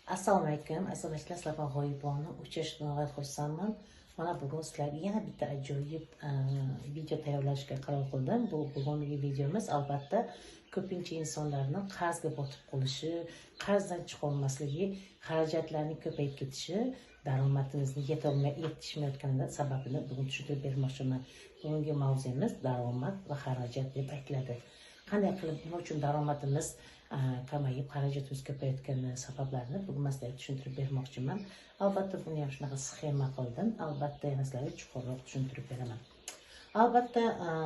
Assalomu alaykum, sizlar bilan g'oyibona uchrashishdan g'oyat xursandman. Mana bugun sizlarga yana bitta ajoyib video tayyorlashga qaror qildim. Bugungi videomiz albatta ko'pincha insonlarning qarzga botib qolishi, qarzdan chiqa olmasligi, xarajatlarning ko'payib ketishi, daromadimizni yetishmayotgani sababini bugun tushuntirib bermoqchiman. Bugungi mavzuimiz daromad va xarajat deb aytiladi. Qanday qilib nima uchun daromadimiz kamayib xarajatimiz ko'payayotgani sabablarini bugun sizlarga tushuntirib bermoqchiman. Albatta buni ham shunaqa sxema qildim. Albatta yana sizlarga chuqurroq tushuntirib beraman. Albatta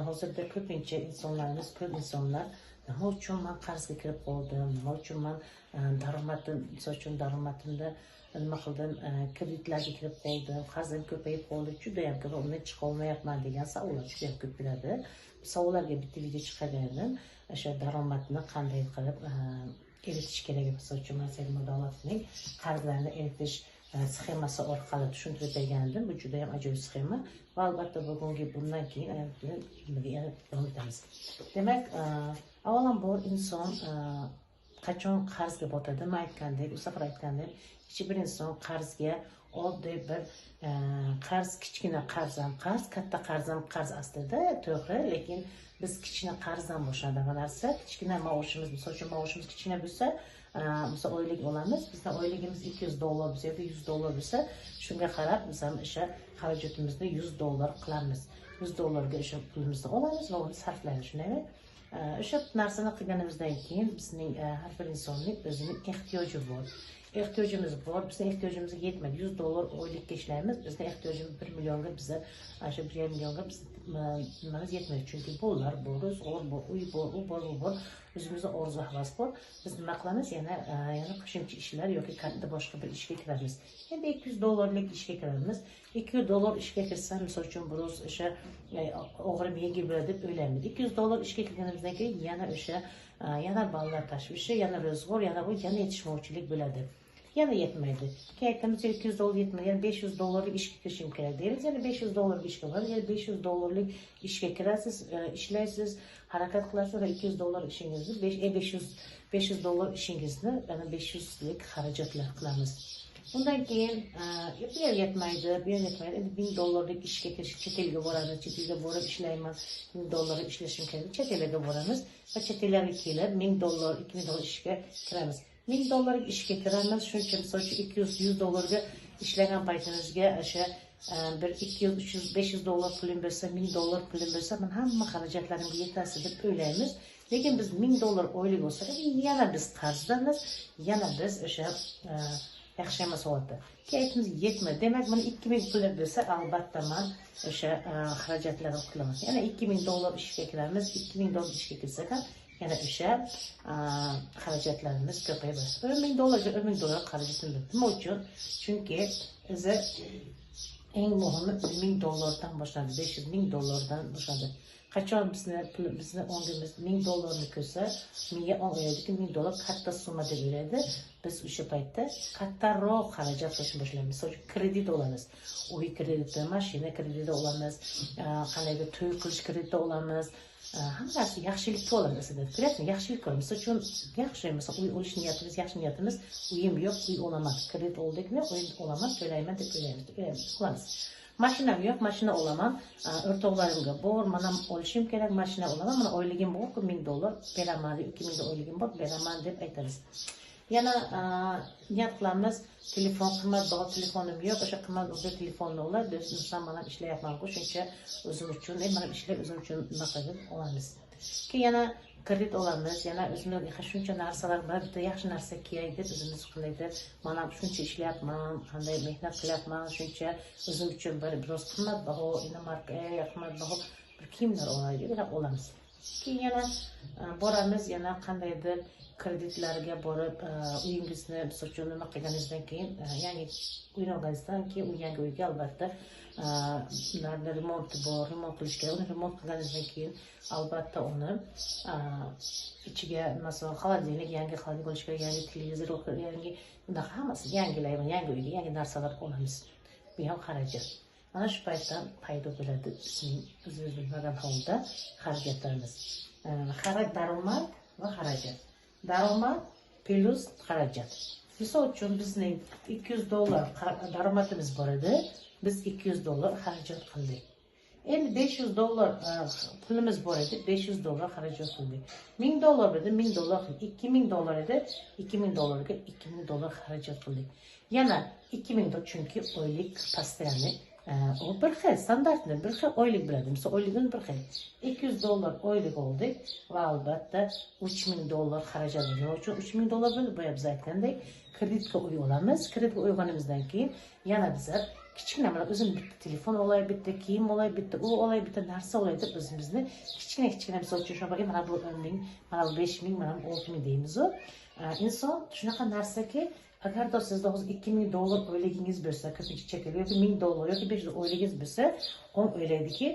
hozirda ko'pincha insonlarimiz, ko'p insonlar nima uchun men qarzga kirib qoldim, nima uchun men daromadimda nima qildim, kreditlarga kirib qoldim, qarzim ko'payib qoldi, juda ham ko'p, undan chiqa olmayapman degan savollar juda ham ko'p keladi. Bu savollarga bitta video chiqargandim. O'sha daromadni qanday qilib eritish kerak, misol uchun davlatning qarzlarni eritish sxemasi orqali tushuntirib bergandim. Bu juda ham ajoyib sxema va albatta bundan keyin davom etamiz. Demak, avvalambor inson qachon qarzga botadi? Men aytgandek, u safar aytgandim, hech bir inson qarzga oddiy bir qarz, kichkina qarz ham qarz, katta qarz ham qarz aslida, to'g'ri, lekin biz kichkina qarzdan boshlanadi bu narsa. Kichkina maoshimiz, misol uchun maoshimiz kichkina bo'lsa, misol oylik olamiz, bizning oyligimiz $200 bo'lsa yoki $100 bo'lsa, shunga qarab biz ham o'sha xarajatimizni $100 qilamiz. $100 ga o'sha pulimizni olamiz va uni sarflaymiz, shundaymi? O'sha narsani qilganimizdan keyin bizning har bir insonning o'zining ehtiyoji bor. Ehtiyojimiz bor. Bizning ehtiyojimizga yetmaydi. $100 oylikka ishlaymiz. Bizning ehtiyojimiz 1 millionga, biza o'sha 1,5 millionga nimamiz yetmaydi. Chunki pullar bor, zo'r bor, uy bor, u bor, u bor. O'zimizda orzu havas bor. Biz nima qilamiz? Yana qo'shimcha ishlar yoki katta boshqa bir ishga kiramiz. Endi $200 ishga kiramiz. $200 ishga kirsam, misol uchun biroz o'sha og'irim yengil bo'ladi deb o'ylaymiz. $200 ishga kirganimizdan keyin yana ballar tashvishi, yana ro'zg'or, yana yetishmovchilik bo'ladi. Yana yetmaydi. Keyin aytamiz $200 yetmaydi, yana $500 ishga kirishim kerak deymiz. Yana $500 ishga borasiz, yana $500 ishga kirasiz, ishlaysiz, harakat qilasiz va $200 ishingizni, $500 ishingizni yana 500lik xarajatlar qilamiz. Undan keyin bu yer yetmaydi, endi $1000 ishga kirish, chet elga boramiz, chet elga borib ishlayman, $1000 ishlashim kerak, chet elga boramiz va chet elga kelib $1000, $2000 ishga kiramiz. $1000 ishga kiramiz, shuncha misol uchun $200 ga ishlagan paytimizga o'sha bir $200, $300, $500 pulim bo'lsa, $1000 pulim bo'lsa, men hamma xarajatlarimga yetadi deb o'ylaymiz. Lekin biz $1000 oylik bo'lsa, yana biz qarzdamiz, yana biz o'sha yaxshi emas holatda. Keyin yetmaydi. Demak, mana $2000 pulim bo'lsa, albatta men o'sha xarajatlarni qilaman. Yana $2000 ishga kiramiz, $2000 ishga kirsak ham yana o'sha xarajatlarimiz ko'payib boradi. $1000 xarajatimiz. Nima uchun? Chunki o'zi eng muhimi $1000 dan boshlanadi, $500,000 boshlanadi. Qachon bizni ongimiz $1000 ko'rsa, menga ong o'yladiki, $1000 katta summa deb o'ylaydi. Biz o'sha paytda kattaroq xarajat qilishni boshlaymiz. Misol uchun kredit olamiz. Uy krediti, mashina krediti olamiz, qandaydir to'y qilish krediti olamiz. Hammasi yaxshilikka olamiz aslida. Kerakmi? Yaxshilik olamiz. Misol uchun yaxshi, misol uy olish niyatimiz, yaxshi niyatimiz, uyim yo'q, uy olaman. Kredit oldikmi, uy olaman, to'layman deb o'ylaymiz. Mashinam yo'q, mashina olaman. O'rtoqlarimga bor, men ham olishim kerak, mashina olaman. Mana oyligim bor, $1000 beraman, $2000 oyligim bor, beraman deb aytamiz. Yana niyat qilamiz, telefon qimmatbaho telefonim yo'q, o'sha qimmatbaho telefonni olib, do'stim men ham ishlayapman-ku, shuncha o'zim uchun, men ham ishlab o'zim uchun nima qilib olamiz. Keyin yana kredit olamiz, yana o'zimizga shuncha narsalar bilan bitta yaxshi narsa kerak deb o'zimiz qilmaydi. Men ham shuncha ishlayapman, qanday mehnat qilyapman, shuncha o'zim uchun biroz qimmatbaho, marka, qimmatbaho bir kiyimlar olaylik deb olamiz. Keyin yana boramiz, yana qandaydir kreditlarga borib, uyingizni misol uchun nima qilganingizdan keyin, yangi uyni olganingizdan keyin, u yangi uyga albatta ularni remonti bor, remont qilish kerak. Uni remont qilganingizdan keyin albatta uni ichiga masalan xolodilnik, yangi xolodilnik bo'lishi kerak, yangi televizor, yangi bunday hammasi yangilayman, yangi uyga yangi narsalar olamiz. Bu ham xarajat. Mana shu paytdan paydo bo'ladi bizning o'zimiz bilmagan holda xarajatlarimiz. Daromad va xarajat. Daromad plus xarajat. Misol uchun bizning $200 daromadimiz bor edi. Biz $200 xarajat qildik. Endi $500 pulimiz bor edi, $500 xarajat qildik. $1000 edi, $1000 qildik. $2000 edi, $2000 ga $2000 xarajat qildik. Yana $2000 çünkü oylik postoyanniy o bir xil standartni bir xil oylik bo'ladi. Misol oyligini bir xil. $200 oylik oldik va albatta $3000 xarajat. Nima uchun $3000 bo'ldi? Boya biz aytgandek, kreditga uy olamiz. Kreditga uy olganimizdan keyin yana bizlar kichkina mana o'zim bitta telefon olay, bitta kiyim olay, bitta u olay, bitta narsa olay deb o'zimizni kichkina misol uchun shunaqa mana bu 10,000, mana bu 5,000, mana bu 6,000 deymiz. Inson shunaqa narsaki agarda sizda hozir $2000 oyligingiz bo'lsa, ko'pincha chekali yoki $1000 yoki $500 oyligingiz bo'lsa, on o'ylaydiki,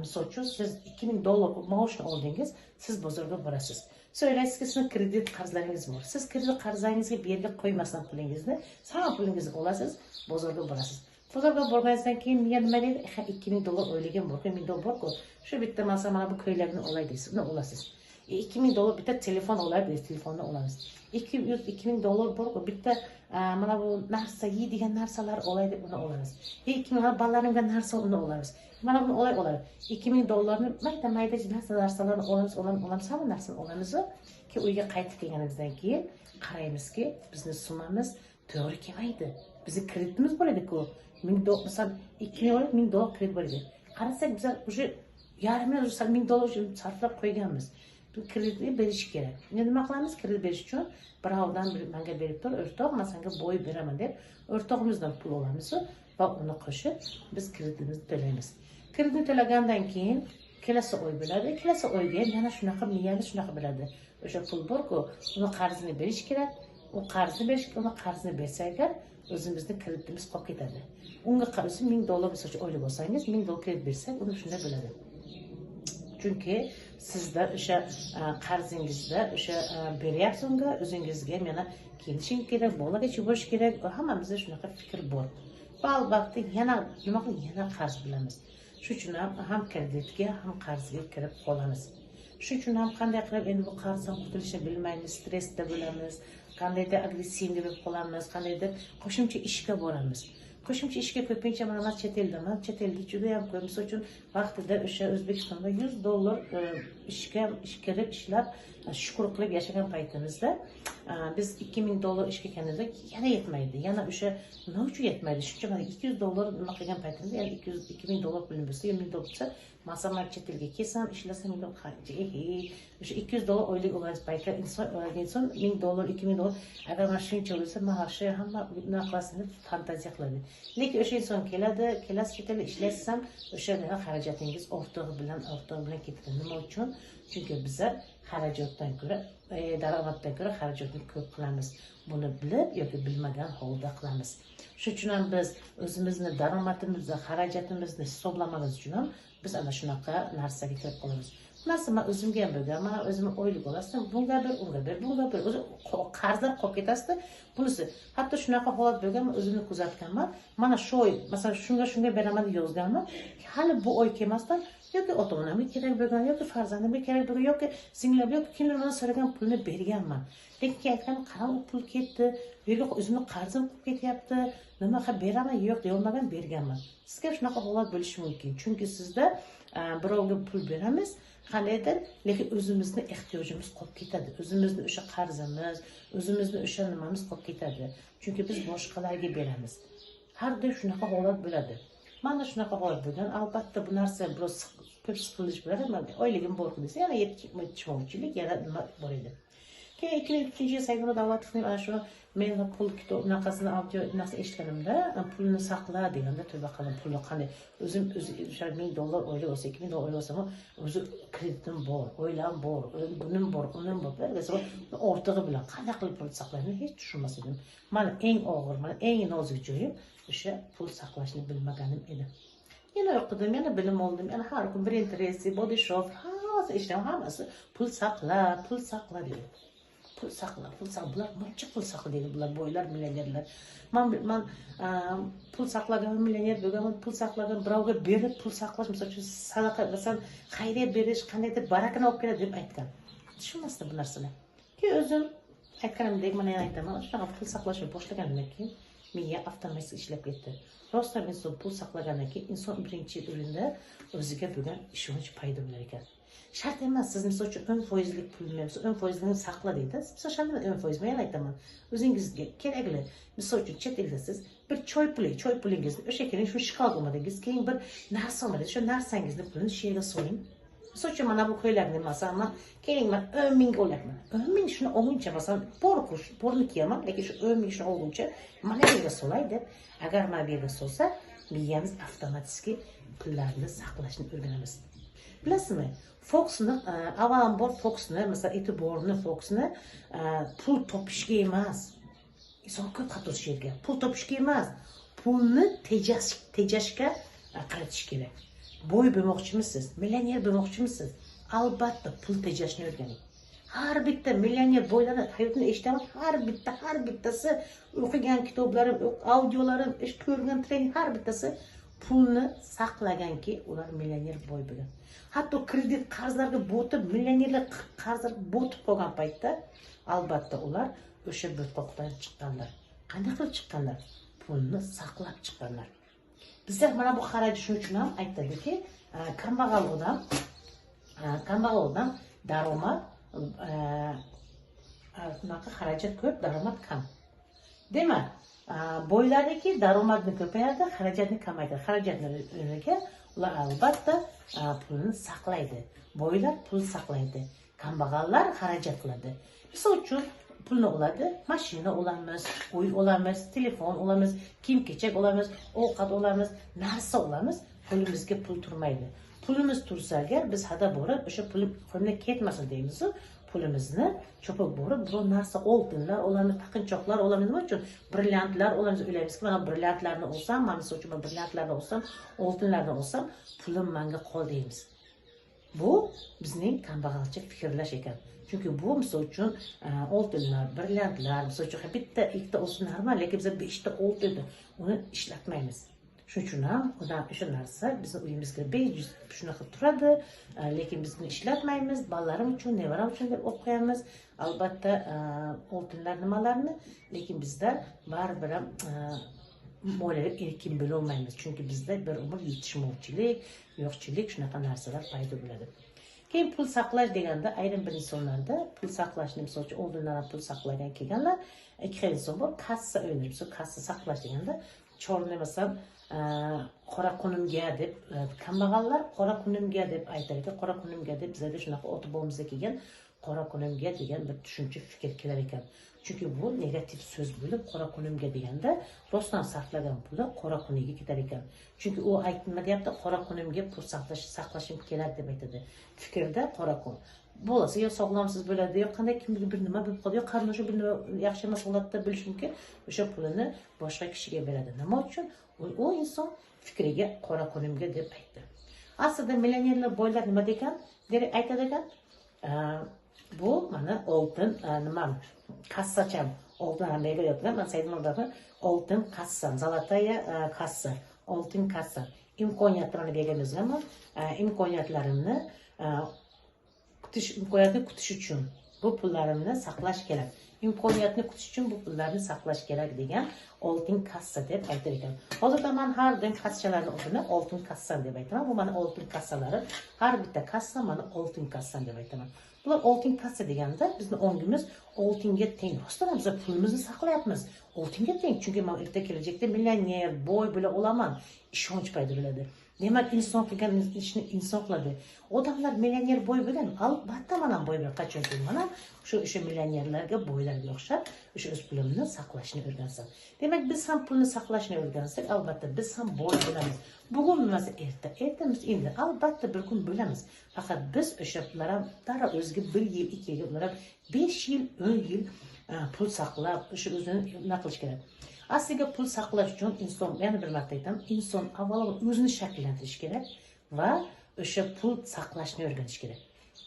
misol uchun siz $2000 maoshni oldingiz, siz bozorga borasiz. Siz o'ylaysizki, sizning kredit qarzlaringiz bor. Siz kredit qarzlaringizga bu yerga qo'ymasdan pulingizni, sağ pulingizni olasiz, bozorga borasiz. Bozorga borganingizdan keyin menga nima deydi? $2000 oyligim bor, $1000 bor-ku. Shu bitta mana bu ko'ylakni olay deysiz, uni olasiz. $2000 bitta telefon olay deysiz, telefonni olamiz. $2000 bor-ku, bitta mana bu narsa, yeydigan narsalar olay deb uni olamiz. 2000 balalarimga narsa uni olamiz. Mana buni olay. $2000 mayda narsalarni olamiz, hamma narsani olamiz ki uyga qaytib kelganimizdan keyin qaraymizki, bizning summamiz to'g'ri kelmaydi. Bizning kreditimiz bor edi-ku. $1000 misol $2000 kredit bor edi. Qarasak biz уже yarim yil $1000 uchun sarflab qo'yganmiz. Bu kreditni berish kerak. Endi nima qilamiz? Kredit berish uchun birovdan menga berib tur, o'rtoq, men senga bo'y beraman deb o'rtog'imizdan pul olamiz va uni qo'shib biz kreditimizni to'laymiz. Kreditni to'lagandan keyin kelasi oy bo'ladi. Kelasi oyga ham yana shunaqa miyasi shunaqa bo'ladi. O'sha pul bor-ku, uni qarzini berish kerak. U qarzni bersa agar o'zimizning kreditimiz qolib ketadi. Unga qarasa $1000 misol oylik olsangiz, $1000 kredit bersak, uni shunday bo'ladi. Chunki sizda o'sha qarzingizda o'sha beryapsiz unga, o'zingizga yana kiyinishing kerak, bolaga yuborish kerak, hammamizda shunaqa fikr bor. Va albatta yana nima qilib yana qarz bilamiz. Shuning uchun ham kreditga, ham qarzga kirib qolamiz. Shuning uchun ham qanday qilib endi bu qarzdan qutulishni bilmaymiz, stressda bo'lamiz, qandaydir agressivni bo'lib qolamiz, qandaydir qo'shimcha ishga boramiz. Qo'shimcha ishga ko'pincha mana chet elda juda ham ko'p. Misol uchun vaqtida o'sha O'zbekistonda $100 ishga kirib ishlab shukr qilib yashagan paytimizda biz $2000 ishga kelganimizda yana yetmaydi. Yana o'sha nima uchun yetmaydi? Shuncha mana $200 nima qilgan paytimizda yana $2000 pulim bo'lsa, $1000 bo'lsa, masalan chet elga kelsam, ishlasam qancha o'sha $200 oylik olgan paytda inson $1000, $2000 agar mana shuncha bo'lsa, maoshi hamma nima qilasini fantaziya qiladi. Lekin o'sha inson keladi, chet elda ishlasam, o'sha xarajatingiz ortig'i bilan ketadi. Nima uchun? Chunki bizlar xarajatdan ko'ra, daromaddan ko'ra xarajatni ko'p qilamiz. Buni bilib yoki bilmagan holda qilamiz. Shuning uchun ham biz o'zimizni daromadimizni, xarajatimizni hisoblamaimiz uchun ham biz ana shunaqa narsaga kirib qolamiz. Narsa men o'zimga ham bo'lgan, men o'zim oylik olasam, bunga bir, bunga bir, o'zi qarzlar qolib ketasizda. Bunisi hatto shunaqa holat bo'lgan, o'zimni kuzatganman. Mana shu oy, masalan, shunga beraman deb yozganman. Hali bu oy kelmasdan yoki ota-onamga kerak bo'lgan, yoki farzandimga kerak bo'lgan, yoki singlim, yoki kimlardan so'ragan pulni berganman. Lekin aytgan qara u pul ketdi, yoki o'zimni qarzim qolib ketyapti. Nima qilib beraman, yo'q deyolmagan berganman. Sizga shunaqa holat bo'lishi mumkin. Chunki sizda birovga pul beramiz, qandaydir, lekin o'zimizni ehtiyojimiz qolib ketadi. O'zimizni o'sha qarzimiz, o'zimizni o'sha nimamiz qolib ketadi. Chunki biz boshqalarga beramiz. Har doim shunaqa holat bo'ladi. Mana shunaqa holat bo'lgan. Albatta bu narsa biroz ko'p siqilish bo'ladi. Oyligim bor desa, yana yetishmovchilik yana nima bor edi. Keyin 2003-yil Sayg'oq Davlatovning ana shu men pul kitob bunaqasini audio narsa eshitganimda, pulni saqla deganda tavba qildim. Pulni qanday o'zim o'sha $1000 oylik olsa, $2000 oylik olsam, o'zi kreditim bor, oilam bor, bunim bor, unim bor. Ortig'i bilan qanday qilib pul saqlayni hech tushunmas edim. Mana eng og'ir, mana eng nozik joyim o'sha pul saqlashni bilmaganim edi. Yana o'qidim, yana bilim oldim. Yana har kun Brain Tracy, Body Shop, hammasi pul saqla deydi. Pul saqla, bular buncha pul saqlaydi, bular boylar, millionerlar. Men pul saqlagan millioner bo'lganman, pul saqlagan birovga berib pul saqlash, misol uchun sadaqa qilsam, xayriya berish qandaydir barakani olib keladi deb aytgan. Tushunmasdim bu narsani. Keyin o'zim aytganimdek mana yana aytaman, shunaqa pul saqlashni boshlagandan keyin miya avtomatik ishlab ketdi. Rostdan inson pul saqlagandan keyin inson birinchi o'rinda o'ziga bo'lgan ishonch paydo bo'lar ekan. Shart emas, siz misol uchun 10% pul bersa, 10%ni saqla deydi. Misol shunday 10% men aytaman. O'zingizga kerakli. Misol uchun chet elda siz bir choy pulingizni o'sha keling shu ishg'ol qilmadingiz, keyin bir narsa olmadingiz, shu narsangizni pulini shu yerga soling. Misol uchun mana bu ko'ylakni masalan, keling men 10 ming olyapman. 10 ming shuni olguncha masalan, porni kiyaman, lekin shu 10 ming shuni olguncha mana bu yerga solay deb, agar mana bu yerga solsa, miyamiz avtomatik pullarni saqlashni o'rganamiz. Bilasizmi? Fokusni avvalambor fokusni, masalan, e'tiborni fokusni pul topishga emas. Inson ko'p qattiq yerga pul topishga emas, pulni tejashga qaratish kerak. Boy bo'lmoqchimisiz? Millioner bo'lmoqchimisiz? Albatta pul tejashni o'rganing. Har bitta millioner boylar hayotini eshitaman, har bittasi o'qigan kitoblarim, audiolarim, ko'rgan trening har bittasi pulni saqlaganki, ular millioner boy bo'lgan. Hatto kredit qarzlarga botib, millionerlar qarzlarga botib qolgan paytda albatta ular o'sha botqoqdan chiqqanlar. Qanday qilib chiqqanlar? Pulni saqlab chiqqanlar. Bizlar mana bu xarajat shuning uchun ham aytadiki, kambag'al odam daromad bunaqa xarajat ko'p, daromad kam. Demak, boylarniki daromadni ko'payadi, xarajatni kamayadi. Xarajatni o'rniga ular albatta pulni saqlaydi. Boylar pul saqlaydi, kambag'allar xarajat qiladi. Misol uchun pulni oladi, mashina olamiz, uy olamiz, telefon olamiz, kiyim-kechak olamiz, ovqat olamiz, narsa olamiz, qo'limizga pul turmaydi. Pulimiz tursa agar biz hada borib, o'sha pulim qo'limdan ketmasin deymiz, pulimizni chopib borib, biror narsa oltinlar olamiz, taqinchoqlar olamiz, nima uchun? Brilliantlar olamiz, o'ylaymizki, mana brilliantlarni olsam, men misol uchun brilliantlarni olsam, oltinlarni olsam, pulim menga qol deymiz. Bu bizning kambag'alcha fikrlash ekan. Chunki bu misol uchun oltinlar, brilliantlar, misol uchun bitta, ikkita olsa normal, lekin biz 5 ta oltinni uni ishlatmaymiz. Shuning uchun ham o'sha narsa bizning uyimizga bejuz shunaqa turadi, lekin biz uni ishlatmaymiz, bolalarim uchun, nevaram uchun deb olib qo'yamiz. Albatta oltinlar nimalarni, lekin bizda baribir ham moliyaviy erkin bo'la olmaymiz. Chunki bizda bir umr yetishmovchilik, yo'qchilik shunaqa narsalar paydo bo'ladi. Keyin pul saqlash deganda ayrim bir insonlarda pul saqlashni misol uchun oldindan pul saqlagan kelganlar, ikki xil inson bor. Kassa o'ynash, kassa saqlash deganda chorni masalan qora kunimga deb kambag'allar qora kunimga deb aytar ekan. Qora kunimga deb bizda shunaqa ota bobomizda kelgan qora kunimga degan bir tushuncha fikr kelar ekan. Chunki bu negativ so'z bo'lib, qora kunimga deganda rostdan sarflagan puli qora kuniga ketar ekan. Chunki u nima deyapti? Qora kunimga pul saqlashim kerak deb aytadi. Fikrda qora kun. Bo'lsa yo sog'lomsiz bo'ladi, yo qanday kimdir bir nima bo'lib qoladi, yo qarindoshi bir nima yaxshi emas holatda bo'lishi mumkin. O'sha pulini boshqa kishiga beradi. Nima uchun? U inson fikriga qora kunimga deb aytdi. Aslida millionerlar, boylar nima degan? Deb aytadi ekan. Bu mana oltin nima kassacham oltin hammaga yotgan, men saytimdagi oltin kassa, zolotaya kassa, oltin kassa. Imkoniyatlarni bergan o'zimman, imkoniyatlarimni kutish uchun bu pullarimni saqlash kerak. Imkoniyatni kutish uchun bu pullarni saqlash kerak degan oltin kassa deb aytar ekan. Hozirda men har doim kassalarning o'rnini oltin kassam deb aytaman. Bu mana oltin kassalari, har bitta kassa mana oltin kassam deb aytaman. Bular oltin kassa deganda bizning ongimiz oltinga teng. Rostdan biz pulimizni saqlayapmiz. Oltinga teng, chunki men erta kelajakda millioner, boy bo'la olaman, ishonch paydo bo'ladi. Demak, inson qilgan ishni inson qiladi. Odamlar millioner boy bo'lgan, albatta men ham boy bo'laman. Qachonki men ham o'sha millionerlarga, boylarga o'xshab o'sha o'z pulimni saqlashni o'rgansam. Demak, biz ham pulni saqlashni o'rgansak, albatta biz ham boy bo'lamiz. Bugun emas erta, ertamiz endi albatta bir kun bo'lamiz. Faqat biz o'sha pullar ham darrov o'ziga 1 yil, 2 yil, ular 5 yil, 10 yil pul saqlab, o'sha o'zini nima qilish kerak. Asliga pul saqlash uchun inson, yana bir marta aytaman, inson avvalo o'zini shakllantirish kerak va o'sha pul saqlashni o'rganish kerak.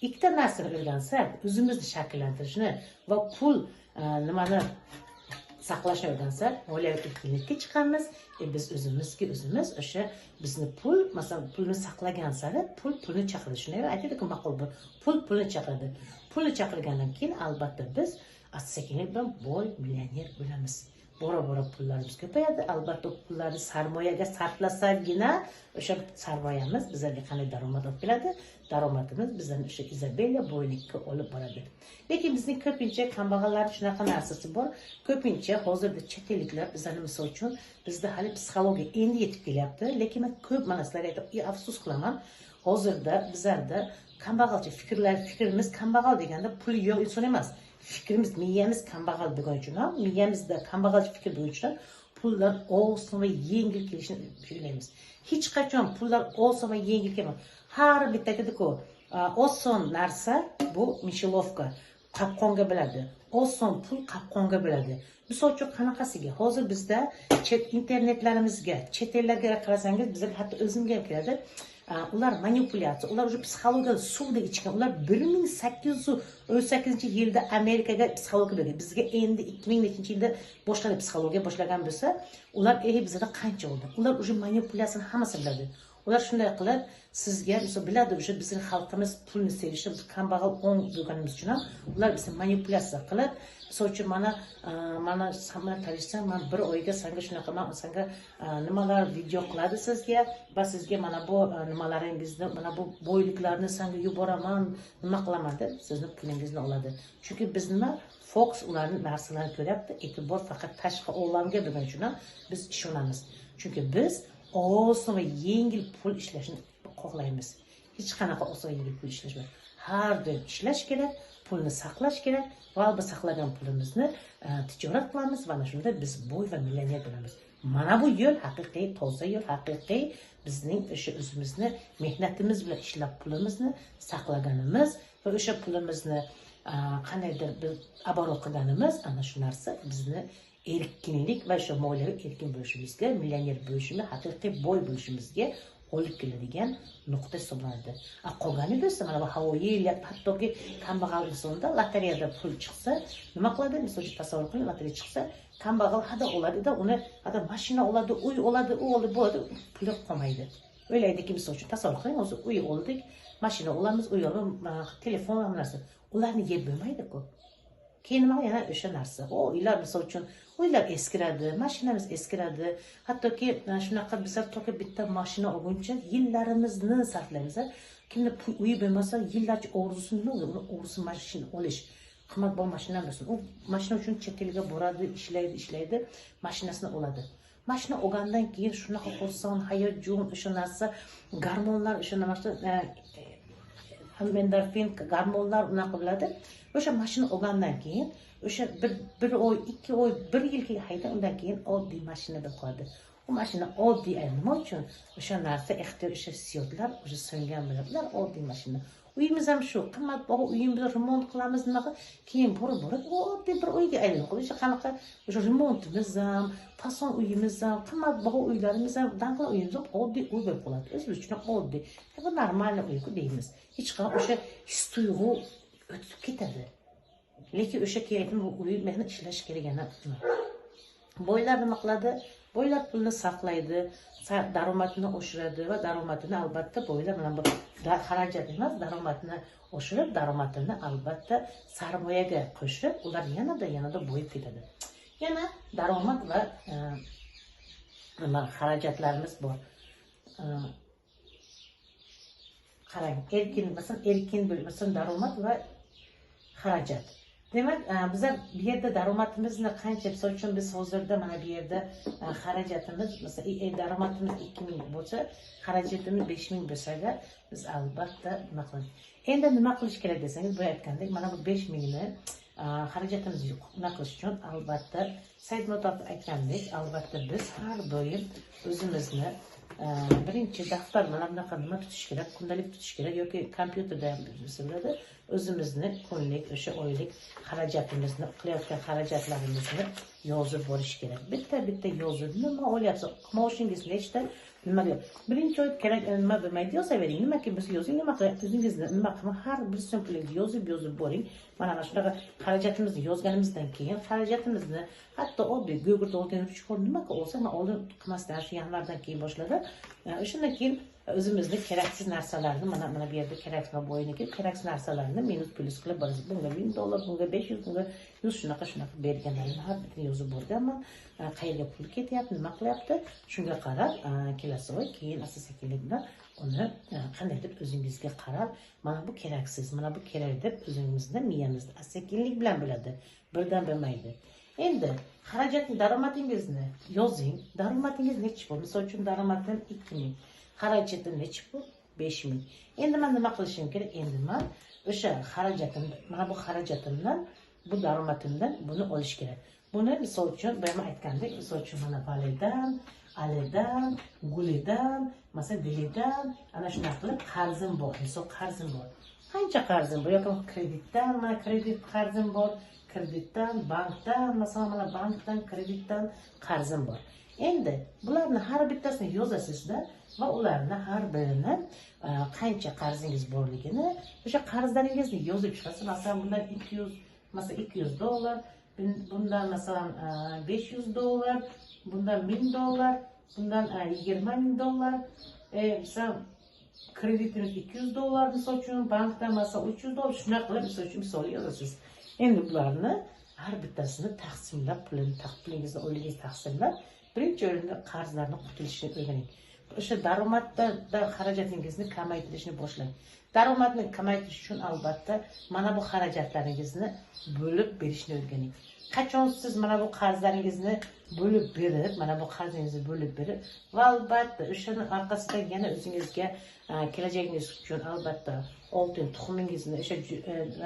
Ikkita narsani o'rgansak, o'zimizni shakllantirishni va pul nimani saqlashni o'rgansak, moliyaviy erkinlikka chiqamiz. Biz o'zimiz o'sha bizni pul, masalan, pulni saqlagan sari pulni chaqiradi. Shuni aytadi-ku ma'qul bu. Pulni chaqiradi. pulni chaqirgandan keyin albatta biz asta-sekinlik bilan boy millioner bo'lamiz. Bora pullarimiz ko'payadi. Albatta pullarni sarmoyaga sarflasagina o'sha sarmoyamiz bizlarga qanday daromad olib keladi? Daromadimiz bizlarni o'sha Izabella boylikka olib boradi. Lekin bizning ko'pincha kambag'allarning shunaqa narsasi bor. Ko'pincha hozirda chet elliklar bizlarni misol uchun bizda hali psixologiya endi yetib kelyapti. Lekin men ko'p mana sizlarga aytib, afsus qilaman. Hozirda bizlarda kambag'alcha fikrimiz kambag'al deganda puli yo'q inson emas. Fikrimiz, miyamiz kambag'al bo'lgani uchun ham, miyamizda kambag'alcha fikr bo'lgani uchun pullar oson va yengil kelishini o'ylaymiz. Hech qachon pullar oson va yengil kelmaydi. Har bitta aytadi-ku, oson narsa bu mishilovka, qopqonga biladi. Oson pul qopqonga biladi. Misol uchun qanaqasiga? Hozir bizda internetlarimizga, chet ellarga qarasangiz, bizga hatto o'zimga ham keladi. Ular manipulyatsiya, ular o'sha psixologiyada suvda ichgan. Ular 1818-yilda Amerikaga psixologiya bo'lgan. Bizga endi 2000-yilda boshlanib psixologiya boshlagan bo'lsa, ular bizda qancha bo'ldi? Ular o'sha manipulyatsiyani hammasini biladi. Ular shunday qilib, sizga misol biladi, o'sha bizning xalqimiz pulni sevishi, biz kambag'al o'ng bo'lganimiz uchun ham ular bizni manipulyatsiya qilib, misol uchun mana tanishsam, men bir oyga senga shunaqa, men senga nimalar video qiladi sizga va sizga mana bu nimalaringizni, mana bu boyliklarni senga yuboraman, nima qilaman deb sizni pulingizni oladi. Chunki biz nima Fox ularning narsalarini ko'ryapti, e'tibor faqat tashqi olamga bo'lgani uchun ham biz ishonamiz. Chunki biz oson va yengil pul ishlashni xohlaymiz. Hech qanaqa oson yengil pul ishlash. Har doim ishlash kerak, pulni saqlash kerak va bu saqlagan pulimizni tijorat qilamiz va ana shunda biz boy va millioner bo'lamiz. Mana bu yo'l haqiqiy toza yo'l, haqiqiy bizning o'sha o'zimizni mehnatimiz bilan ishlab pulimizni saqlaganimiz va o'sha pulimizni qandaydir bir oborot qilganimiz, ana shu narsa bizni erkinlik va shu moliyaviy erkin bo'lishimizga, millioner bo'lishimizga, haqiqiy boy bo'lishimizga olib keladigan nuqta hisoblanadi. Qolgani bo'lsa, mana bu havoyi, hattoki kambag'al insonda lotereyada pul chiqsa, nima qiladi? Misol uchun tasavvur qiling, lotereya chiqsa, kambag'al hada oladi-da, uni hada mashina oladi, uy oladi, u oladi, bu oladi, puli qolmaydi. O'ylaydiki, misol uchun tasavvur qiling, hozir uy oldik, mashina olamiz, uy olamiz, telefon ham narsa. Ularni yeb bo'lmaydi-ku. Keyin nima yana o'sha narsa. Uylar misol uchun uylar eskiradi, mashinamiz eskiradi. Hattoki shunaqa bizlar to'ka bitta mashina olguncha yillarimizni sarflaymiz. Kimni uyi bo'lmasa, yillarcha orzusi nima bo'ladi? Uni orzusi mashina olish. Qimmatbaho mashina bo'lsin. U mashina uchun chet elga boradi, ishlaydi, mashinasini oladi. Mashina olgandan keyin shunaqa xursand, hayajon, o'sha narsa, gormonlar, o'sha narsa endorfin, gormonlar unaqa bo'ladi. O'sha mashina olgandan keyin o'sha bir oy, 2 oy, 1 yilga hayda, undan keyin oddiy mashinada qoladi. U mashina oddiy nima uchun? O'sha narsa ehtiyoj, o'sha hissiyotlar o'sha so'ngan bilan oddiy mashina. Uyimiz ham shu, qimmatbaho uyimizni remont qilamiz, nima keyin borib oddiy bir uyga aylanib qoladi. O'sha qanaqa o'sha remontimiz ham, fason uyimiz ham, qimmatbaho uylarimiz ham, danqal uyimiz ham oddiy uy bo'lib qoladi. O'zimiz uchun oddiy, bu normal uy-ku deymiz. Hech qanaqa o'sha his-tuyg'u o'tib ketadi. Lekin o'sha keyin bu uy mehnat ishlash kerak emas. Boylar nima qiladi? Boylar pulni saqlaydi, daromadini oshiradi va daromadini albatta boylar mana bu xarajat emas, daromadini oshirib, daromadini albatta sarmoyaga qo'shib, ular yanada boyib ketadi. Yana daromad va xarajatlarimiz bor. Qarang, erkin bo'lmasin daromad va xarajat. Demak, bizlar bu yerda daromadimizni qancha, misol uchun biz hozirda mana bu yerda xarajatimiz, masalan, daromadimiz 2000 bo'lsa, xarajatimiz 5000 bo'lsa, biz albatta nima qilamiz? Endi nima qilish kerak desangiz, bu aytgandek, mana bu 5000 ni xarajatimizni nima qilish uchun albatta Saidmutof aytgandek, albatta biz har doim o'zimizni birinchi daftar mana bunaqa nima tutish kerak, kundalik tutish kerak yoki kompyuterda ham bo'ladi. O'zimizni kunlik, o'sha oylik xarajatimizni, qilayotgan xarajatlarimizni yozib borish kerak. Bitta yozib, nima olyapsiz, maoshingiz nechta, nimaga? Birinchi oy kerak nima bo'lmaydi, yozavering. Nimaki biz yozing, nima qilyapsiz, o'zingizni nima qilib, har bir so'm pulingizni yozib boring. Mana shunaqa xarajatimizni yozganimizdan keyin xarajatimizni hatto oddiy Google'da olgan uch nima olsa, men oldin qilmasdan shu yanvardan keyin boshladi. O'shandan keyin o'zimizni keraksiz narsalarni mana bu yerda keraksiz bo'yiniga keraksiz narsalarni minus plus qilib borasiz. Bunga $1000, bunga 500, bunga 100 shunaqa berganlarini har birini yozib borganman. Qayerga pul ketyapti, nima qilyapti? Shunga qarab kelasi oy keyin asta-sekinlik bilan uni qandaydir o'zingizga qarab, mana bu keraksiz, mana bu kerak deb o'zingizni miyangizda asta-sekinlik bilan bo'ladi. Birdan bo'lmaydi. Endi xarajatni daromadingizni yozing. Daromadingiz nechi pul? Misol uchun daromadim 2000, xarajatim nechi pul? 5000. Endi men nima qilishim kerak? Endi men o'sha xarajatimni, mana bu xarajatimdan, bu daromadimdan buni olish kerak. Buni misol uchun men aytgandek, misol uchun mana Validan, Alidan, Gulidan, masalan Dilidan ana shunaqa qilib qarzim bor. Misol qarzim bor. Qancha qarzim bor? Yoki kreditdan, mana kredit qarzim bor. Kreditdan, bankdan, masalan mana bankdan, kreditdan qarzim bor. Endi bularni har bittasini yozasizda va ularni har birini qancha qarzingiz borligini, o'sha qarzlaringizni yozib chiqasiz. Masalan bundan 200, masalan $200, bundan masalan $500, bundan $1000, bundan $20,000, masalan kreditimiz $200 misol uchun, bankdan masalan $300, shunaqa qilib misol yozasiz. Endi bularni har bittasini taqsimlab, pulingizni o'yligingizni taqsimlab, birinchi o'rinda qarzlarni qutilishni o'rganing. O'sha daromaddan xarajatingizni kamaytirishni boshlang. Daromadni kamaytirish uchun albatta mana bu xarajatlaringizni bo'lib berishni o'rganing. Qachon siz mana bu qarzlaringizni bo'lib berib, mana bu qarzingizni bo'lib berib va albatta o'shani orqasidan yana o'zingizga kelajagingiz uchun albatta oltin tuxumingizni, o'sha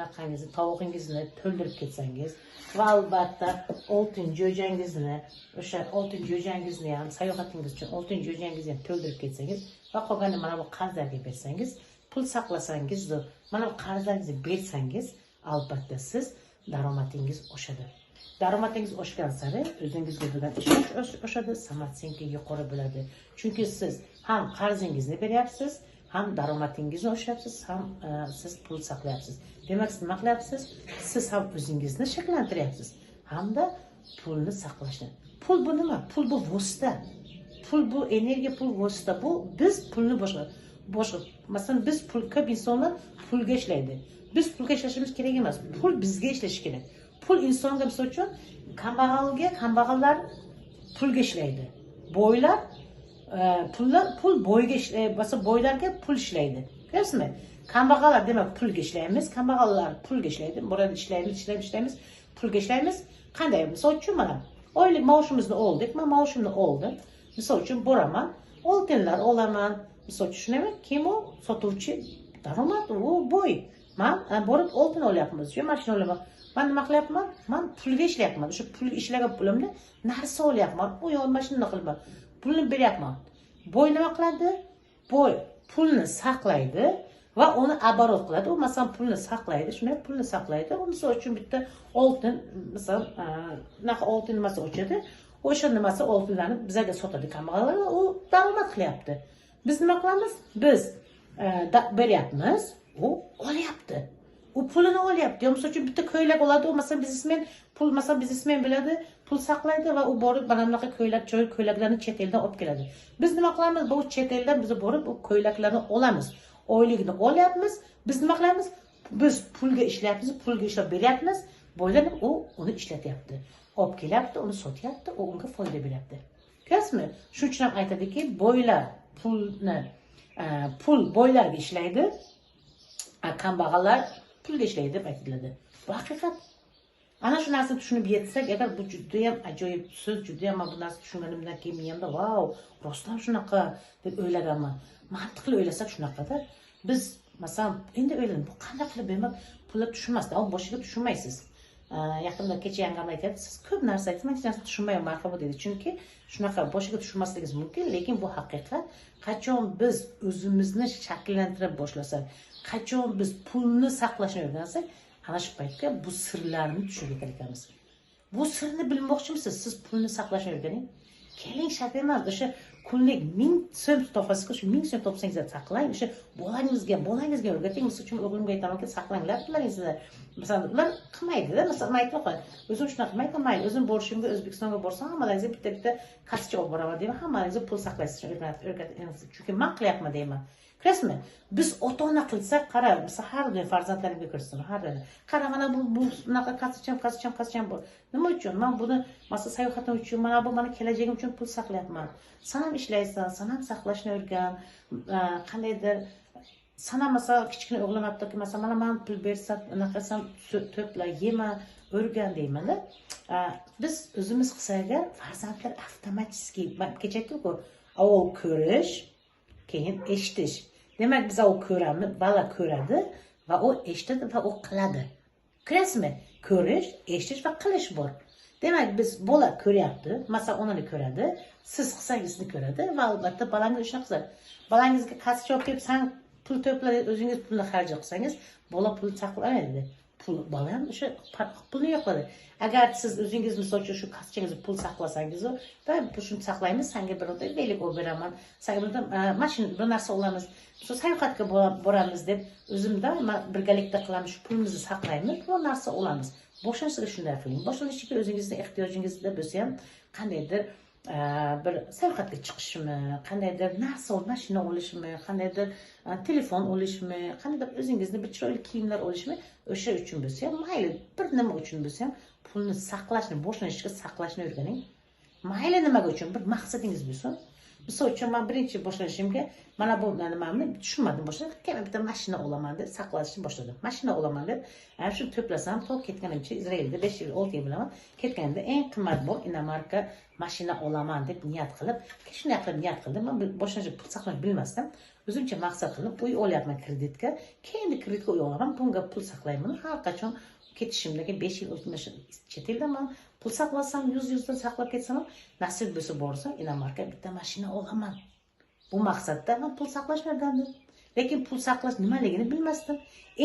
raqangizni, tavog'ingizni to'ldirib ketsangiz va albatta oltin jo'jangizni, o'sha oltin jo'jangizni ham sayohatingiz uchun oltin jo'jangizni ham to'ldirib ketsangiz va qolganini mana bu qarzlarga bersangiz, pul saqlasangiz, mana bu qarzlaringizni bersangiz, albatta siz daromadingiz oshadi. Daromadingiz oshgan sari o'zingizga bo'lgan ishonch oshadi, samarsinki yuqori bo'ladi. Chunki siz ham qarzingizni beryapsiz, ham daromadingizni oshyapsiz, ham siz pul saqlayapsiz. Demak, siz nima qilyapsiz? Siz ham o'zingizni shakllantiryapsiz, hamda pulni saqlashni. Pul bu nima? Pul bu vosita. Pul bu energiya, pul vosita. Bu biz pulni boshqa. Masalan, biz ko'p insonlar pulga ishlaydi. Biz pulga ishlashimiz kerak emas. Pul bizga ishlashi kerak. Pul insonga misol uchun kambag'allar pulga ishlaydi. Boylar pul boyga ishlaydi, masalan boylarga pul ishlaydi. Ko'ryapsizmi? Kambag'allar demak pulga ishlaymiz, kambag'allar pulga ishlaydi. Boradi ishlaymiz, pulga ishlaymiz. Qanday? Misol uchun mana oylik maoshimizni oldik. Men maoshimni oldim. Misol uchun boraman, oltinlar olaman. Misol uchun shunami? Kim u? Sotuvchi, daromad, u boy. Men borib oltin olyapmiz, yo mashina olaman. Men nima qilyapman? Men pulga ishlayapman. O'sha pulga ishlagan pulimni narsa olyapman. U yo'l mashina qilaman. Pulni beryapman. Boy nima qiladi? Boy pulni saqlaydi va uni оборот qiladi. U masalan pulni saqlaydi, shunday pulni saqlaydi. U misol uchun bitta oltin, masalan, naqa oltin nimasi ochadi. O'sha nimasi oltinlarni bizga sotadi kambag'allar va u daromad qilyapti. Biz nima qilamiz? Biz beryapmiz, u olyapti. U pulini olyapti. Misol uchun bitta ko'ylak oladi, u masalan biznesmen biladi, pul saqlaydi va u borib mana bunaqa ko'ylaklarni chet eldan olib keladi. Biz nima qilamiz? Bu chet eldan biz borib u ko'ylaklarni olamiz. Oyligini olyapmiz. Biz nima qilamiz? Biz pulga ishlayapmiz, pulga ishlab beryapmiz. Boylar uni ishlatyapti. Olib kelyapti, uni sotyapti, u unga foyda beryapti. Ko'ryapsizmi? Shuning uchun ham aytadiki, boylar pul boylarga ishlaydi, kambag'allar pulga ishlaydi deb aytiladi. Bu haqiqat. Ana shu narsani tushunib yetsak, agar bu juda ham ajoyib so'z, juda ham bu narsani tushunganimdan keyin miyamda "Vau, rostdan shunaqa" deb o'ylaganman. Mantiqli o'ylasak shunaqada. Biz masalan endi o'yladim, bu qanday qilib demak pullar tushunmasdan, u boshiga tushunmaysiz. Yaqinda kecha yangam aytadi, siz ko'p narsa aytasiz, men hech narsa tushunmayman marhaba dedi. Chunki shunaqa boshiga tushunmasligingiz mumkin, lekin bu haqiqat. Qachon biz o'zimizni shakllantira boshlasak, qachon biz pulni saqlashni o'rgansak, ana shu paytga bu sirlarni tushunib ekanmiz. Bu sirni bilmoqchimisiz? Siz pulni saqlashni o'rganing. Keling, shart emas. O'sha kunlik 1000 so'm topasiz, shu 1000 so'm topsangiz saqlang. O'sha bolangizga o'rgating. Misol uchun o'g'limga aytamanki, saqlanglar pullaringizni. Masalan, ular qilmaydi-da, masalan, aytib qo'y. O'zim shunaqa qilmayman, mayli, o'zim borishimga O'zbekistonga borsam, hammalaringizga bitta-bitta kartochka olib boraman deyman, hammalaringizga pul saqlaysiz, o'rgatasiz. Chunki men qilyapman deyman. Ko'rasizmi? Biz ota-ona qilsak, qara, misol har doim farzandlarimga kirsin, har doim. Qara, mana bu bunaqa qasacham bor. Nima uchun? Men buni masalan sayohatim uchun, mana bu meni kelajagim uchun pul saqlayapman. Sen ham ishlaysan, sen ham saqlashni o'rgan. Qandaydir sen ham masalan kichkina o'g'lim hattoki masalan mana men pul bersam, unaqasam to'pla, yema, o'rgan deyman-da. Biz o'zimiz qilsak agar farzandlar avtomatik, kecha aytdim-ku, avval ko'rish, keyin eshitish. Demak, biz u ko'ramiz, bola ko'radi va u eshitadi va u qiladi. Ko'rasizmi? Ko'rish, eshitish va qilish bor. Demak, biz bola ko'ryapti, masalan, onani ko'radi, siz qilsangizni ko'radi va albatta bolangiz shuni qiladi. Bolangizga qascha olib kelib, sen pul to'pla, o'zingiz pulni xarj qilsangiz, bola pul saqlaydi. Bola ham o'sha pulni yo'qladi. Agar siz o'zingiz misol uchun shu qaschangizni pul saqlasangiz, va shuni saqlaymiz, senga bir belik olib beraman, senga mashina bir narsa olamiz, shu sayohatga boramiz deb o'zimda birgalikda qilamiz, shu pulimizni saqlaymiz, bu narsa olamiz. Boshlanishda shunday qiling. Boshlanishga o'zingizning ehtiyojingizda bo'lsa ham qandaydir bir sayohatga chiqishmi, qandaydir narsa, mashina olishmi, qandaydir telefon olishmi, qandaydir o'zingizni bir chiroyli kiyimlar olishmi, o'sha uchun bo'lsa ham, mayli, bir nima uchun bo'lsa ham pulni saqlashni, boshlanishga saqlashni o'rganing. Mayli nimaga uchun, bir maqsadingiz bo'lsin. Misol uchun men birinchi boshlanishimga mana bu nimani tushunmadim boshida. Keyin bitta mashina olaman deb saqlashni boshladim. Mashina olaman deb, shu to'plasam, to ketganimcha Izraelda 5 yil, 6 yil bilaman. Ketganda eng qimmatbaho inomarka mashina olaman deb niyat qilib, shunday qilib niyat qildim. Men boshlanishda pul saqlashni bilmasdim. O'zimcha maqsad qilib, uy olyapman kreditga. Keyin kreditga uy olaman, bunga pul saqlayman. Har qachon ketishimdagi 5 yil o'tmish chet eldaman. Pul saqlasam, 100 saqlab ketsam, nasib bo'lsa borsam, inomarka bitta mashina olaman. Bu maqsadda men pul saqlashni o'rgandim. Lekin pul saqlash nimaligini bilmasdim.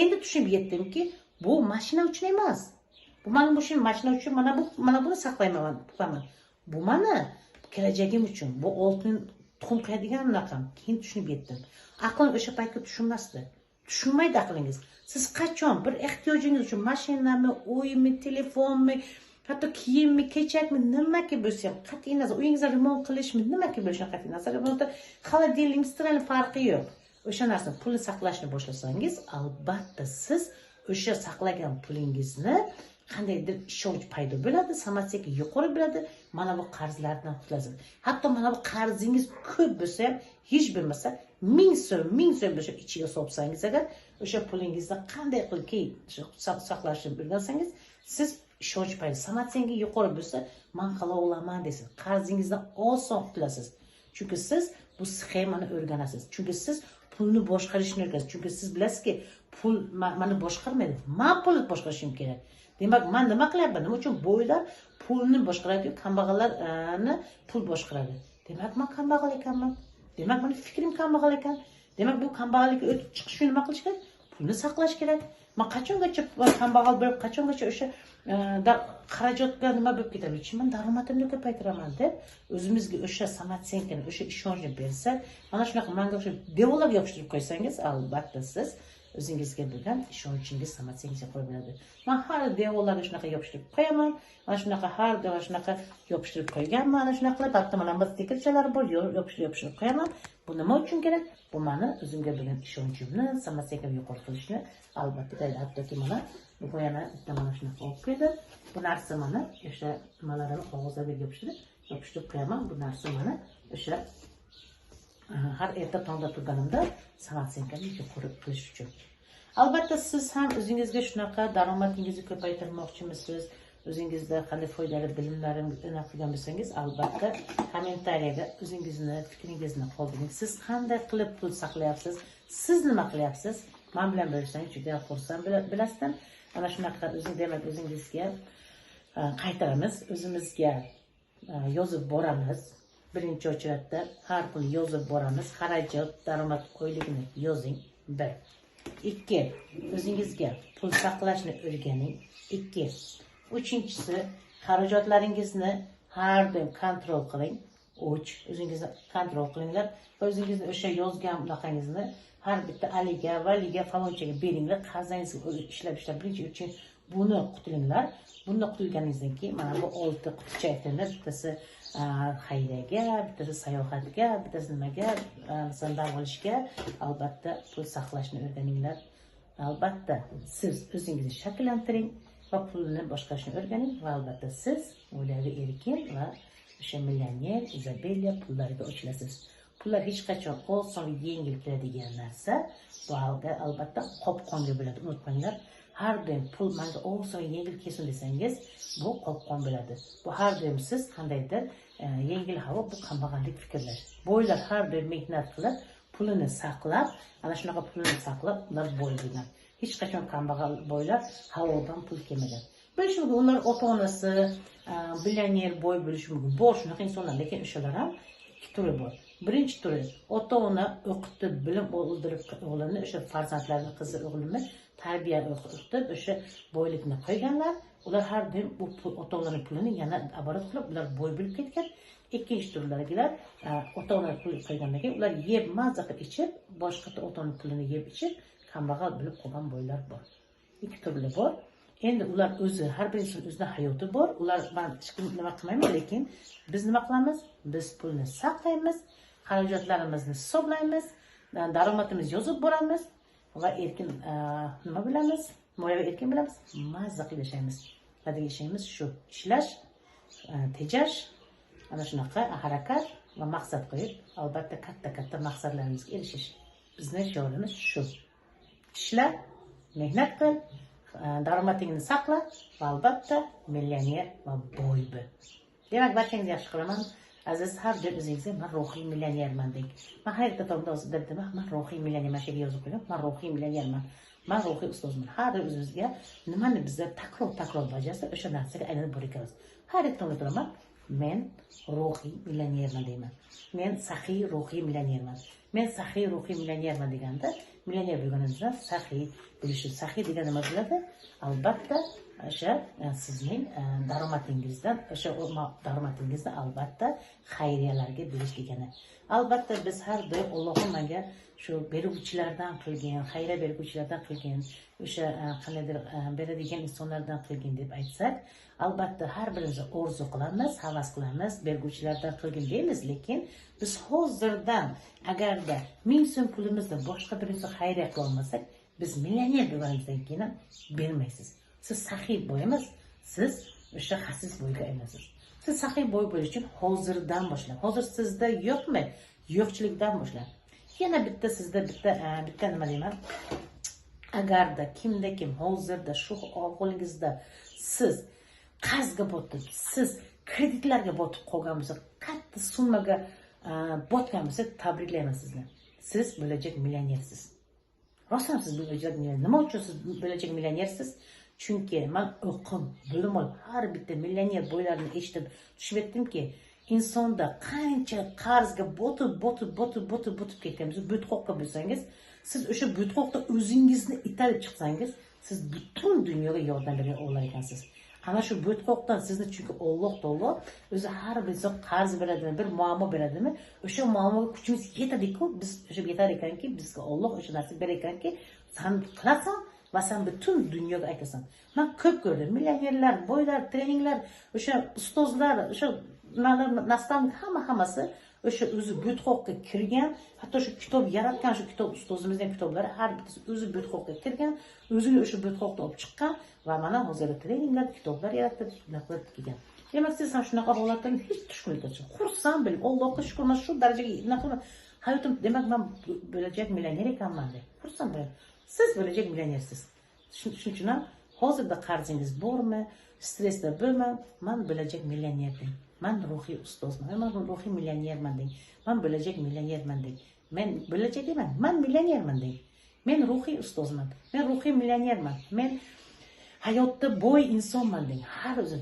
Endi tushunib yetdimki, bu mashina uchun emas. Bu men bu mashina uchun mana buni saqlayman. Bu meni kelajagim uchun. Bu oltin tuxum qo'yadigan raqam. Keyin tushunib yetdim. Aqlim o'sha paytda tushunmasdi. Tushunmaydi aqlingiz. Siz qachon bir ehtiyojingiz uchun mashinami, uymi, telefonmi, hatto kiyimmi, kechakmi, nimaki bo'lsa ham, qat'iy nazar, uyingizda remont qilishmi, nimaki bo'lishini qat'iy nazar, bunda xolodilnik, strel farqi yo'q. O'sha narsani pulni saqlashni boshlasangiz, albatta siz o'sha saqlagan pulingizni qandaydir ishonch paydo bo'ladi, samotseka yuqori bo'ladi, mana bu qarzlardan qutulasiz. Hatto mana bu qarzingiz ko'p bo'lsa ham, hech bo'lmasa 1000 so'm bo'lsa ichiga solsangiz agar, o'sha pulingizni qanday qilib saqlashni bilsangiz, siz ishonch paydo, samotseka yuqori bo'lsa, men qila olaman desiz. Qarzingizdan oson qutulasiz. Chunki siz bu sxemani o'rganasiz. Chunki siz pulni boshqarishni o'rganasiz. Chunki siz bilasizki, pul meni boshqarmaydi. Men pulni boshqarishim kerak. Demak, men nima qilyapman? Nima uchun boylar pulni boshqaradi, kambag'allarni pul boshqaradi? Demak, men kambag'al ekanman. Demak, meni fikrim kambag'al ekan. Demak, bu kambag'allikka o'tib chiqish uchun nima qilish kerak? Pulni saqlash kerak. Men qachongacha kambag'al bo'lib, qachongacha o'sha xarajatga nima bo'lib ketadi? Men daromadimni ko'paytiraman deb o'zimizga o'sha samotsyenkani, o'sha ishonchni bersa, mana shunaqa menga o'sha devorlarga yopishtirib qo'ysangiz, albatta siz o'zingizga bo'lgan ishonchingiz, samotsyenkangiz yuqori bo'ladi. Men har devorlarga shunaqa yopishtirib qo'yaman. Mana shunaqa har devor shunaqa yopishtirib qo'yganman. Mana shunaqa qilib, hatto mana bu stikerchalar bor, yopishtirib qo'yaman. Bu nima uchun kerak? Bu meni o'zimga bo'lgan ishonchimni, samotsyenkamni yuqori qilishni albatta hattoki mana bu yana bitta mana shunaqa olib keldim. Bu narsa mana o'sha nimalarni qog'ozlarga yopishtirib qo'yaman. Bu narsa mana o'sha har erta tongda turganimda samotsyenkamni yuqori qilish uchun. Albatta siz ham o'zingizga shunaqa daromadingizni ko'paytirmoqchimisiz? O'zingizda qanday foydali bilimlaringizni qilgan bo'lsangiz, albatta kommentariyaga o'zingizni fikringizni qoldiring. Siz qanday qilib pul saqlayapsiz? Siz nima qilyapsiz? Men bilan bo'lsangiz juda xursand bo'lasizlar. Ana shunaqa demak o'zingizga qaytaramiz, o'zimizga yozib boramiz. Birinchi o'chratda har kuni yozib boramiz. Xarajat, daromad oyligini yozing. 1. 2. O'zingizga pul saqlashni o'rganing. 2. Uchinchisi, xarajatlaringizni har doim kontrol qiling. o'ch, o'zingizni kontrol qilinglar va o'zingizni o'sha yozgan bunaqangizni har bitta aliga, valiga, falonchaga beringlar, qarzingizga ishlab birinchi buni qutilinglar. Bunda qutilganingizdan keyin mana bu 6 quticha aytganlar, bittasi xayriyaga, bittasi sayohatga, bittasi nimaga, masalan dam olishga, albatta pul saqlashni o'rganinglar. Albatta siz o'zingizni shakllantiring va pulni boshqarishni o'rganing va albatta siz oilaviy erkin va o'sha millioner, Izabella pullariga ochilasiz. Pullar hech qachon oson yengil keladigan narsa. Bu albatta qopqonga bo'ladi. Unutmanglar, har doim pul menga oson yengil kelsin desangiz, bu qopqon bo'ladi. Bu har doim siz qandaydir yengil havo, bu kambag'allik fikrlar. Boylar har doim mehnat qilib, pulini saqlab, ana shunaqa pulini saqlab, ular boy bo'lgan. Hech qachon kambag'al boylar havodan pul kelmagan. Bo'lishi mumkin, ular ota-onasi millioner boy bo'lishi mumkin. Bor shunaqa insonlar, lekin o'shalar ham ikki turi bor. Birinchi turi ota-ona o'qitib, bilim oldirib o'g'lini, o'sha farzandlarini, qizi o'g'lini tarbiya o'qitib, o'sha boylikni qo'yganlar. Ular har doim bu ota-onaning pulini yana aborot qilib, ular boy bo'lib ketgan. Ikkinchi turlardagilar ota-ona pul qo'ygandan keyin ular yeb, mazza qilib ichib, boshqa ota-ona pulini yeb ichib, kambag'al bo'lib qolgan boylar bor. Ikki turli bor. Endi ular o'zi, har bir inson o'zining hayoti bor. Ular men hech kim nima qilmayman, lekin biz nima qilamiz? Biz pulni saqlaymiz, xarajatlarimizni hisoblaymiz, daromadimizni yozib boramiz va erkin nima bilamiz? Moliyaviy erkin bilamiz, mazza qilib yashaymiz. Qadagi ishimiz shu, ishlash, tejash, ana shunaqa harakat va maqsad qo'yib, albatta katta maqsadlarimizga erishish. Bizning shiorimiz shu. Ishla, mehnat qil, daromadingni saqla va albatta millioner va boy bo'l. Demak, barchangizni yaxshi qilaman. Aziz, har doim o'zingizga men ruhiy millionerman deng. Men hayotda tomda dedim, men ruhiy millionerman deb yozib qo'ydim. Men ruhiy millionerman. Men ruhiy ustozman. Har doim o'zimizga nimani bizlar takror bajarsak, o'sha narsaga aylanib bor ekanmiz. Har tomda turaman. Men ruhiy millionerman deyman. Men saxiy ruhiy millionerman. Men saxiy ruhiy millionerman deganda, millioner bo'lganingizda saxiy bo'lishi. Saxiy degan nima bo'ladi? Albatta o'sha sizning daromadingizdan, o'sha daromadingizni albatta xayriyalarga berish degani. Albatta biz har doim Allohim menga shu beruvchilardan qilgan, xayriya beruvchilardan qilgan, o'sha qanaydir beradigan insonlardan qilgan deb aytsak, albatta har birimiz orzu qilamiz, havas qilamiz, beruvchilardan qilgin deymiz, lekin biz hozirdan agarda 1000 so'm pulimizni boshqa bir inson xayriya qila olmasak, biz millioner bo'lganimizdan keyin bermaysiz. Siz saxiy boy emas, siz o'sha xasis boyga aylanasiz. Siz saxiy boy bo'lish uchun hozirdan boshlang. Hozir sizda yo'qmi? Yo'qchilikdan boshlang. Yana bitta sizda bitta nima deyman? Agarda kimda kim hozirda shu ahvolingizda siz qarzga botib, siz kreditlarga botib qolgan bo'lsa, katta summaga botgan bo'lsa, tabriklayman sizni. Siz bo'lajak millionersiz. Rostdan siz bo'lajak millioner. Nima uchun siz bo'lajak millionersiz? Chunki men o'qib, bilim olib, har bitta millioner boylarni eshitib, tushunib yetdimki, insonda qancha qarzga botib ketganmiz, botqoqqa bo'lsangiz, siz o'sha botqoqda o'zingizni itarib chiqsangiz, siz butun dunyoga yordam bergan olar ekansiz. Ana shu botqoqdan sizni, chunki Alloh taolo o'zi har bir inson qarz beradimi, bir muammo beradimi, o'sha muammoga kuchimiz yetadi-ku, biz o'sha yetar ekanki, bizga Alloh o'sha narsa berar ekanki, sen qilasan va sen butun dunyoga aytasan. Men ko'p ko'rdim, millionerlar, boylar, treninglar, o'sha ustozlar, o'sha nastavnik hammasi o'sha o'zi botqoqqa kirgan, hatto shu kitob yaratgan, shu kitob ustozimizning kitoblari har bittasi o'zi botqoqqa kirgan, o'zini o'sha botqoqdan olib chiqqan va mana hozir treninglar, kitoblar yaratib, naqlab kelgan. Demak, siz ham shunaqa holatlarni hech tushunmaysiz. Xursand bo'ling, Allohga shukur, men shu darajaga naql hayotim, demak men bo'lajak millioner ekanman deb. Xursand bo'ling. Siz bo'lajak millionersiz. Shuning uchun ham hozirda qarzingiz bormi, stressda bo'lmang, men bo'lajak millioner deng. Men ruhiy ustozman, men ruhiy millionerman deng. Men bo'lajak millionerman deng. Men bo'lajak emas, men millionerman deng. Men ruhiy ustozman, men ruhiy millionerman. Men hayotda boy insonman deng. Har o'zi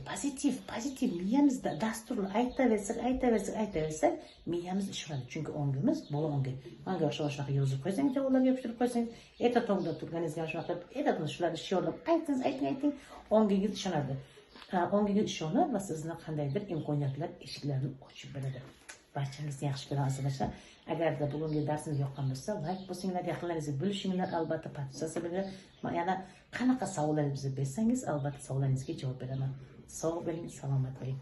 pozitiv miyamizda dasturni aytaversak, miyamiz ishlaydi. Chunki ongimiz bola ongi. Menga shunaqa yozib qo'ysangiz, javoblarga yopishtirib qo'ysangiz, erta tongda turganingizga shunaqa ertadan shularni shiorlab ayting, ongingiz ishonadi. Ongiga ishonib va sizni qandaydir imkoniyatlar eshiklarini ochib beradi. barchangizni yaxshi ko'raman arkadaşlar. Agarda bugungi darsimiz yoqqan bo'lsa, like bosinglar, yaqinlaringizga bo'lishinglar, albatta podpisatsiya qilinglar. Yana qanaqa savollar bizga bersangiz, albatta savollaringizga javob beraman. Sog' bo'ling, salomat bo'ling.